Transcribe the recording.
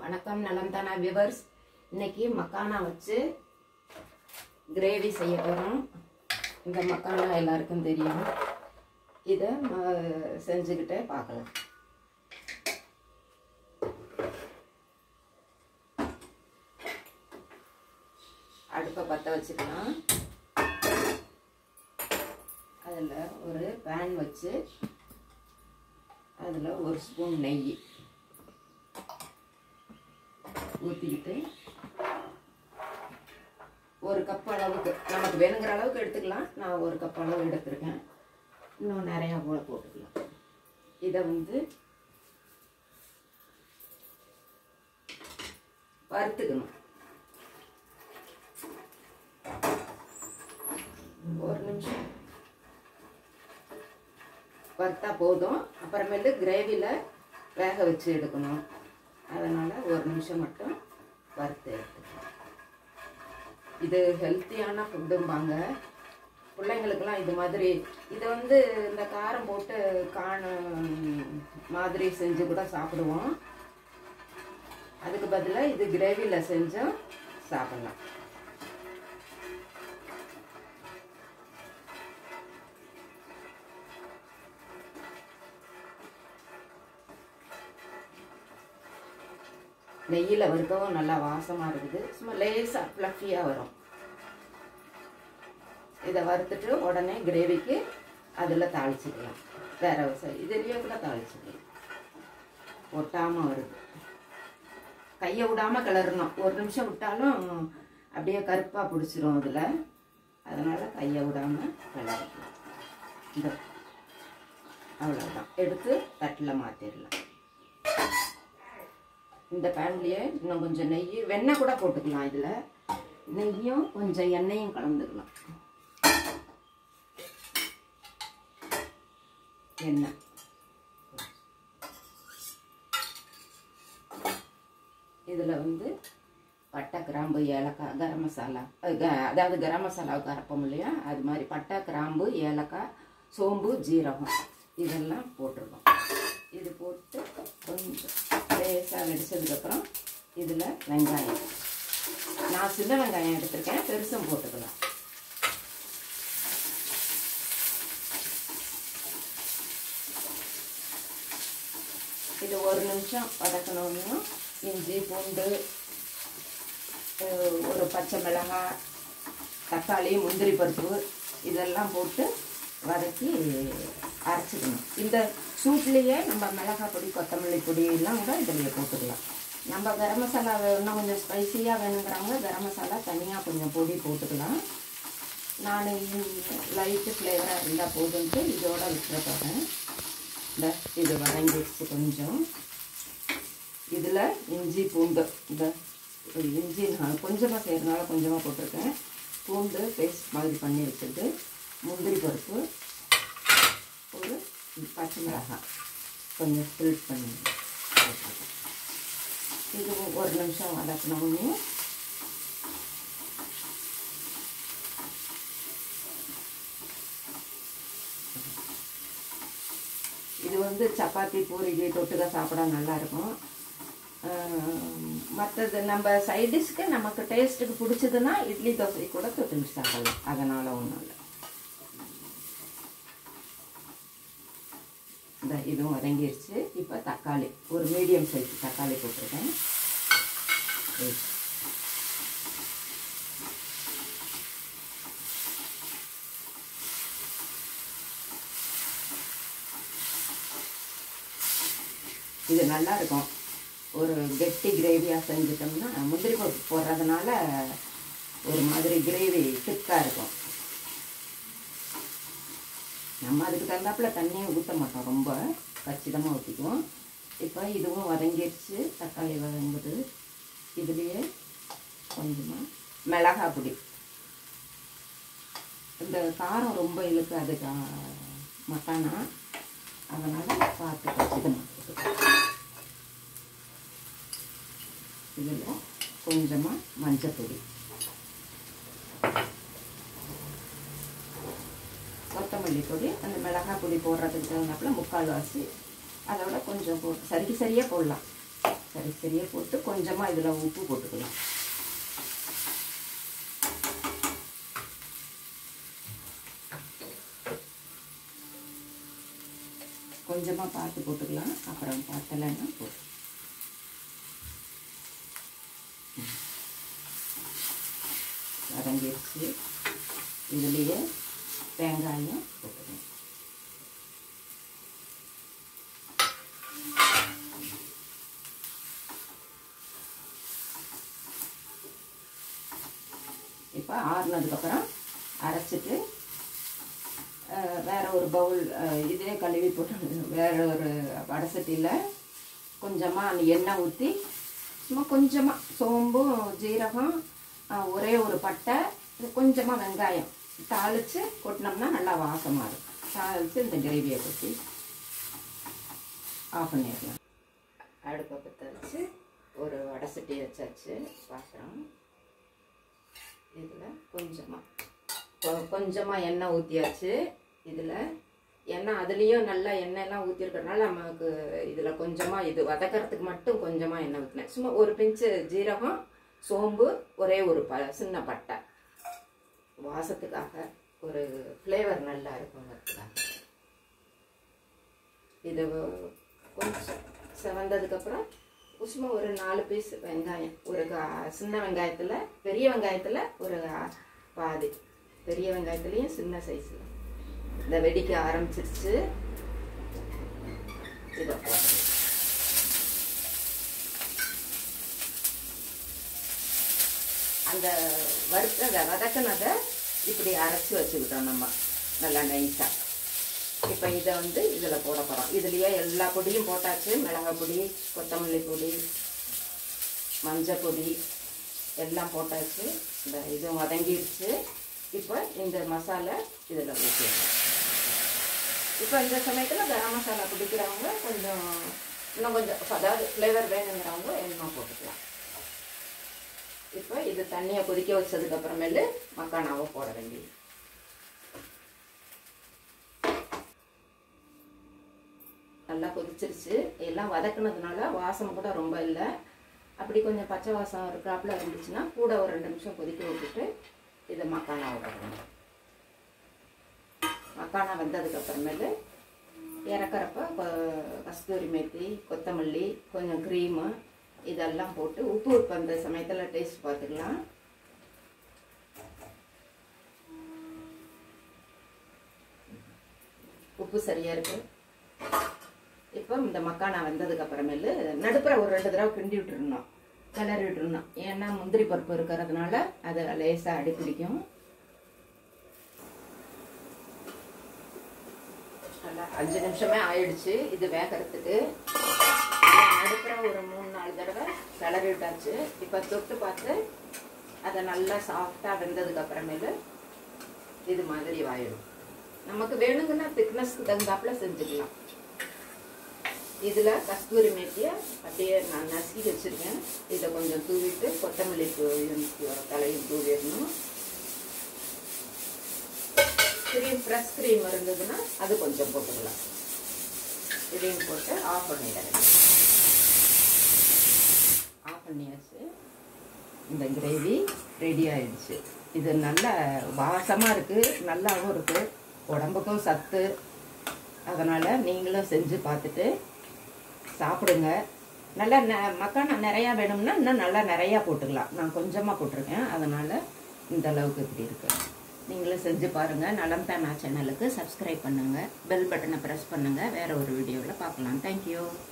வணக்கம் நலம்தானா வியூவர்ஸ். இன்னைக்கு மக்கானா வச்சு கிரேவி செய்ய போகிறோம். இந்த மக்கானா எல்லாருக்கும் தெரியும். இதை செஞ்சுக்கிட்டே பார்க்கலாம். அடுப்பை பற்ற வச்சுக்கலாம். அதில் ஒரு பேன் வச்சு அதில் ஒரு ஸ்பூன் நெய் ஊற்றிக்கிட்டு ஒரு கப் அளவுக்கு நமக்கு வேணுங்கிற அளவுக்கு எடுத்துக்கலாம். நான் ஒரு கப் அளவு எடுத்துருக்கேன். இன்னும் நிறையா போல போட்டுக்கலாம். இதை வறுத்துக்கணும். ஒரு நிமிஷம் வறுத்தா போதும். அப்புறமேலு கிரேவியில் வேக வச்சு எடுக்கணும். அதனால் ஒரு நிமிஷம் மட்டும் வறுத்து எடுத்துக்கலாம். இது ஹெல்த்தியான ஃபுட்டும்பாங்க. பிள்ளைங்களுக்கெல்லாம் இது மாதிரி இதை இந்த காரம் போட்டு மாதிரி செஞ்சு கூட சாப்பிடுவோம். அதுக்கு பதிலாக இது கிரேவியில் செஞ்சும் சாப்பிடலாம். நெய்யில் வறுக்கவும் நல்லா வாசமாக இருக்குது. சும்மா லேசாக ஃப்ளஃபியாக வரும். இதை வறுத்துட்டு உடனே கிரேவிக்கு அதில் தாளிச்சிக்கலாம். வேறு இதுலேயே கூட தாளிச்சிக்கலாம். ஒட்டாமல் வருது. கையை விடாமல் கிளறணும். ஒரு நிமிஷம் விட்டாலும் அப்படியே கருப்பாக பிடிச்சிரும் அதில். அதனால் கையை விடாமல் கிளறணும். இந்த அவ்வளோதான். எடுத்து தட்டில் மாற்றிடலாம். இந்த பேன்லேயே இன்னும் கொஞ்சம் நெய், வெண்ணெய் கூட போட்டுக்கலாம். இதில் நெய்யும் கொஞ்சம் எண்ணெயும் கலந்துக்கலாம். எண்ணெய் இதில் பட்டை, கிராம்பு, ஏலக்காய், கரம் மசாலா, அதாவது கரம் மசாலாவுக்கு அரைப்போம் இல்லையா, அது மாதிரி பட்டை, கிராம்பு, ஏலக்காய், சோம்பு, ஜீரகம் இதெல்லாம் போட்டுருக்கோம். இது போட்டு கொஞ்சம் லேசாக வெடிச்சதுக்கப்புறம் இதில் வெங்காயம், நான் சின்ன வெங்காயம் எடுத்துருக்கேன், பெருசும் போட்டுக்கலாம். இது ஒரு நிமிஷம் வதக்கணும்னா இஞ்சி, பூண்டு, ஒரு பச்சை மிளகாய், தக்காளி, முந்திரி பருப்பு இதெல்லாம் போட்டு வதக்கி அரைச்சிக்கணும். இந்த சூட்லேயே நம்ம மிளகாய் பொடி, கொத்தமல்லி பொடி எல்லாம் கூட இதிலேயே போட்டுக்கலாம். நம்ம கரம் மசாலா இன்னும் கொஞ்சம் ஸ்பைஸியாக வேணுங்கிறவங்க கரம் மசாலா தனியாக கொஞ்சம் பொடி போட்டுக்கலாம். நான் லைட்டு ஃப்ளேவராக இருந்தால் போதுன்ட்டு இதோட விட்டுற போகிறேன். இந்த இது வதங்கிடுச்சு கொஞ்சம். இதில் இஞ்சி, பூண்டு, இந்த இஞ்சி நான் கொஞ்சமாக செய்கிறதுனால கொஞ்சமாக போட்டிருக்கேன். பூண்டு பேஸ்ட் மாதிரி பண்ணி வச்சுட்டு, முந்திரி பருப்பு, ஒரு பச்சை மிளகாய் கொஞ்சம் ஃபில்ட் பண்ணி இது ஒரு நிமிஷம் வதக்கணும்னு இது சப்பாத்தி, பூரிக்கு தொட்டுக்க சாப்பிட நல்லாயிருக்கும். மற்றது நம்ம சைடிஷ்க்கு நமக்கு டேஸ்ட்டுக்கு பிடிச்சதுன்னா இட்லி, தோசை கூட தொட்டுக்கிட்டு சாப்பிடலாம். அதனால் ஒன்றும் இல்லை. இந்த இதுவும் வதங்கிடுச்சு. இப்போ தக்காளி, ஒரு மீடியம் சைஸ் தக்காளி போட்டிருக்கேன். இது நல்லா இருக்கும். ஒரு கெட்டி கிரேவியாக செஞ்சுட்டோம்னா முந்திரி பருப்பு போடுறதுனால ஒரு மாதிரி கிரேவி திக்காக இருக்கும். நம்ம அதுக்கு தகுந்தாப்புல தண்ணியை ஊற்ற மாட்டோம், ரொம்ப கச்சிதமாக ஊற்றிக்குவோம். இப்போ இதுவும் வதங்கிடுச்சு. தக்காளி வதங்குது. இதுலேயே கொஞ்சமாக மிளகாய் பொடி. இந்த காரம் ரொம்ப இழுக்காது மக்கானா, அதனால் பார்த்து கச்சிதமாக. இதில் கொஞ்சமாக மஞ்சள் பொடி, கொத்தமல்லி பொடி, அந்த மிளகாய் பொடி போடுறதுக்கு தகுந்தாப்புல முக்கால்வாசி, அதோட கொஞ்சம் போட்டு சரியாக போடலாம். சரியாக போட்டு கொஞ்சமாக இதில் உப்பு போட்டுக்கலாம். கொஞ்சமாக பார்த்து போட்டுக்கலாம், அப்புறம் பார்த்தலைன்னா போட்டு. வதங்கிடுச்சு. இதுலேயே வெங்காயம் போட்டுக்கலாம். இப்போ ஆறுனதுக்கப்புறம் அரைச்சிட்டு வேறு ஒரு பவுல் இதே கழுவி போட்டு வேறு ஒரு வடை சட்டியில் கொஞ்சமாக எண்ணெய் ஊற்றி சும்மா கொஞ்சமாக சோம்பு ஜீரகம் ஒரே ஒரு பட்டை கொஞ்சமாக வெங்காயம் தாளித்து கொட்டினோம்னா நல்லா வாசமாக இருக்கும். தாளித்து இந்த கிரேவியை கொட்டி ஆஃப் பண்ணிடலாம். அடுப்பை பற்ற வச்சு ஒரு வடை சட்டி வச்சாச்சு பாத்திரம். இதில் கொஞ்சமாக எண்ணெய் ஊற்றியாச்சு. இதில் எண்ணெய் அதுலேயும் நல்லா எண்ணெயெல்லாம் ஊற்றிருக்கிறதுனால நமக்கு இதில் கொஞ்சமாக இது வதக்கிறதுக்கு மட்டும் கொஞ்சமாக எண்ணெய் ஊற்றினேன். சும்மா ஒரு பிஞ்சு ஜீரகம் சோம்பு ஒரே ஒரு சின்ன பட்டை வாசத்துக்காக, ஒரு ஃப்ளேவர் நல்லா இருக்குங்கிறதுக்காக. இது கொஞ்சம் செவந்ததுக்கப்புறம் சும்மா ஒரு 4 பீஸ் வெங்காயம், ஒரு சின்ன வெங்காயத்தில் பெரிய வெங்காயத்தில் ஒரு பாதி, பெரிய வெங்காயத்துலேயும் சின்ன சைஸில் இந்த வெடிக்க ஆரம்பிச்சிருச்சு. இதை போட்டு அந்த வதக்கினதை இப்படி அரைச்சி வச்சுக்கிட்டோம் நம்ம நல்லா நைஸாக. இப்போ இதை இதில் போட போகிறோம். இதுலேயே எல்லா பொடியும் போட்டாச்சு. மிளகாய் பொடி, கொத்தமல்லி பொடி, மஞ்சள் பொடி எல்லாம் போட்டாச்சு. இந்த இதுவும் வதங்கிடுச்சு. இப்போ இந்த மசாலா இதில் ஊற்றிடலாம். இப்போ இந்த சமயத்தில் கரம் மசாலா பிடிக்கிறவங்க கொஞ்சம் இன்னும் கொஞ்சம் அதாவது ஃப்ளேவர் வேணுங்கிறவங்க இன்னும் போட்டுக்கலாம். இப்போ இது தண்ணியை கொதிக்க வச்சதுக்கப்புறமேலு மக்கானாவை போட வேண்டியது. நல்லா கொதிச்சிருச்சு. எல்லாம் வதக்குனதுனால வாசம் கூட ரொம்ப இல்லை. அப்படி கொஞ்சம் பச்சை வாசம் இருக்கிறாப்புல இருந்துச்சுன்னா கூட ஒரு 2 நிமிஷம் கொதிக்க விட்டுட்டு இதை மக்கானாவை போடணும். மக்கானா வெந்ததுக்கப்புறமேலு இறக்குறப்ப கஸ்தூரி மேத்தி, கொத்தமல்லி, கொஞ்சம் க்ரீமு இதெல்லாம் போட்டு உப்பு அந்த சமயத்தில் டேஸ்ட் பார்த்துக்கலாம். உப்பு சரியாக இருக்கு. இப்போ இந்த மக்கானா வெந்ததுக்கு அப்புறமேலு நடுப்புற ஒரு 2 தடவை கிண்டி விட்டுருணும், கிளறி விட்டுருணும். ஏன்னா முந்திரி பருப்பு இருக்கிறதுனால அதை லேசாக அடி பிடிக்கும். நல்லா 5 நிமிஷமே ஆயிடுச்சு இது வேகிறதுக்கு. நடுப்புற ஒரு 3-4 தடவை கிளறி விட்டாச்சு. இப்போ தொட்டு பார்த்து அதை நல்லா சாஃப்டாக வெந்ததுக்கு அப்புறமேலு இது மாதிரி ஆயிடும். நமக்கு வேணுங்கன்னா திக்னஸ்க்கு தகுந்தாப்புல செஞ்சுக்கலாம். இதில் கஸ்தூரி மேத்தியை அப்படியே நான் நசுக்கி வச்சுருக்கேன். இதை கொஞ்சம் தூவிட்டு கொத்தமல்லி தலையும் தூவிடணும். ஃப்ரெஷ் க்ரீம் இருந்ததுன்னா அது கொஞ்சம் போட்டுக்கலாம். இதையும் போட்டு ஆஃப் பண்ணிடுறேன். ஆஃப் பண்ணியாச்சு. இந்த கிரேவி ரெடி ஆயிடுச்சு. இது நல்ல வாசமாக இருக்குது, நல்லாவும் இருக்குது, உடம்புக்கும் சத்து. அதனால் நீங்களும் செஞ்சு பார்த்துட்டு சாப்பிடுங்க. நல்லா மக்கானா நிறையா வேணும்னா இன்னும் நல்லா நிறையா போட்டுக்கலாம். நான் கொஞ்சமாக போட்டிருக்கேன், அதனால் இந்த அளவுக்கு இப்படி இருக்கு. நீங்களும் செஞ்சு பாருங்கள். நலம் தானா சேனலுக்கு சப்ஸ்கிரைப் பண்ணுங்கள், பெல் பட்டனை ப்ரெஸ் பண்ணுங்கள். வேறு ஒரு வீடியோவில் பார்க்கலாம். தேங்க்யூ.